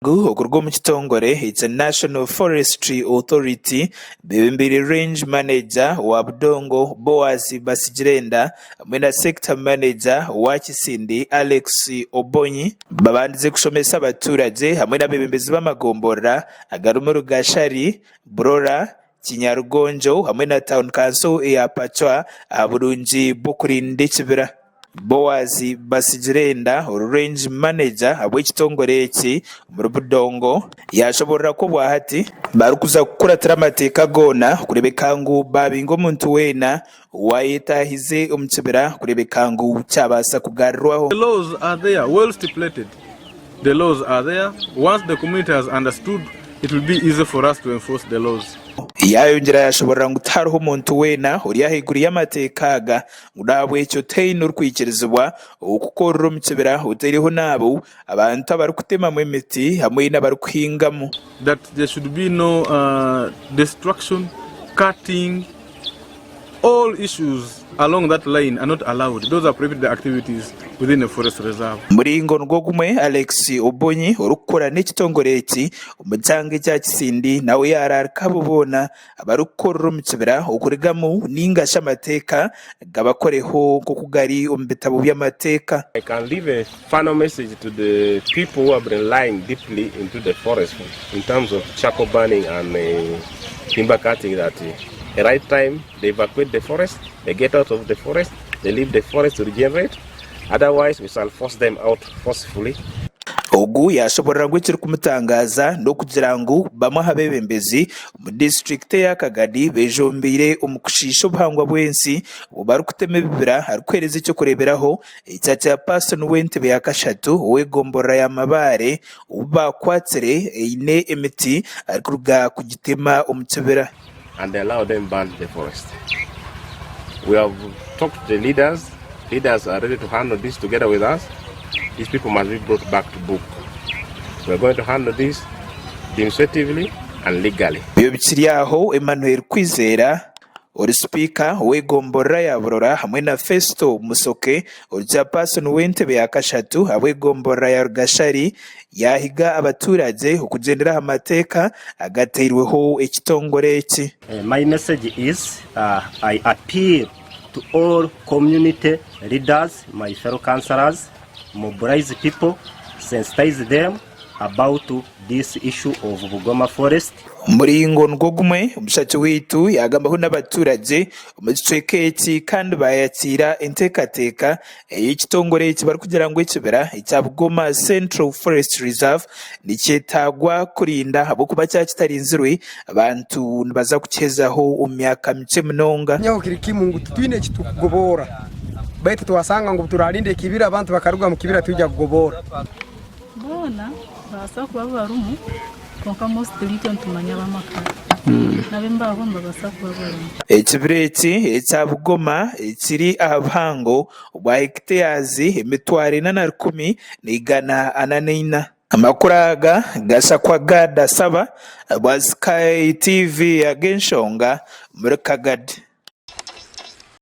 Okurwa mu kitongore it's a National Forestry Authority Bibimbiri Range Manager wa Budongo Boaz Basigirenda hamwe na Sector Manager wa Kisindi Alex Obonyi babandize kushomesa abaturage hamwe n'abebimbezi b'amagombora agarumu Gashari Brora Kinyarugonjo hamwe na Town Council ya Pachwa aburungi bukurinde kibira. Boaz Basigirenda Range Manager abw'ekitongore eki mu Budongo yashobora ko bwahati barukuza kukuratira amateka gona kurebeka ngu babinga omuntu wena wayetahize omu kibira kurebeka ngu kyabasa kugarurwaho. The laws are there, well stipulated. The laws are there. Once the community has understood, it will be easy for us to enforce the laws. Yayongera yashobora ngo taruho umuntu wena uri yahiguriye amatekaga ngurabwe cyo teino rukwikirizwa ukukora mu kibira uteriho nabo abantu abari kutema mu imiti hamwe n'abari kwingamo. That there should be no destruction, cutting, all issues along that line are not allowed. Those are prohibited activities within the forest reserve. Muringo ngogumwe Alex Obonyi urukora n'ekitongore eki umucange cya Kisindi nawe yararikabubona abarukora mu kibira ukurigamu ningasha amateka gabakoreho kokugari ombitabo by'amateka. I can leave a final message to the people who have been lying deeply into the forest in terms of charcoal burning and timber cutting that the right time they evacuate the forest, they get out of the forest, they leave the forest to regenerate. Otherwise, we shall force them out forcefully. Ogu yashobora gwikira kumutangaza no kugira ngo bamuha bebembezi mu district ya Kagadi bejombire umukushisho buhangwa bwensi bari kutema bibira arikwereza icyo kureberaho icyacha person wente ya kashatu we gombora ya mabare ubakwatsere ine emiti arikuruga kugitema omukibira. And they allow them burn the forest. We have talked to the leaders. Leaders are ready to handle this together with us. These people must be brought back to book. We are going to handle this administratively and legally. Bikiriyaho Emmanuel Kwizera uri speaker wegombora ya Burora hamwe na Festo Musoke uri person w'entebe ya kashatu awegombora ya Gashari yahiga abaturage ukugendera amateka agateirweho ekitongore eki. My message is I appeal to all community leaders, my fellow councillors, mobilize people, sensitize them about this issue of Bugoma forest. Muringo ngogumwe umushaki witu yagambaho n'abaturage umugiceke eki kandi bayakira entekateka y'ekitongore eki bari kugira ngo ekibira ecya Bugoma Central Forest Reserve nicyetagwa kurinda abo kuba cyakitarinzirwe abantu nibaza kukezaho umyaka mike munonga. Nyaho kirikimungu twine kitukugobora baitu twasanga ngo turarinde kibira abantu bakaruga mu kibira tujya kugobora bona basa kuba barumu konka most deletion tumanya bamaka nabemba bomba basa kuba barumu. Ekibireti ecya Bugoma ekiri ahango bwa hectares emitware na 10 n'igana ananina. Amakuraga gasakwa gada saba bwa Sky TV ya Genshonga muri Kagadi.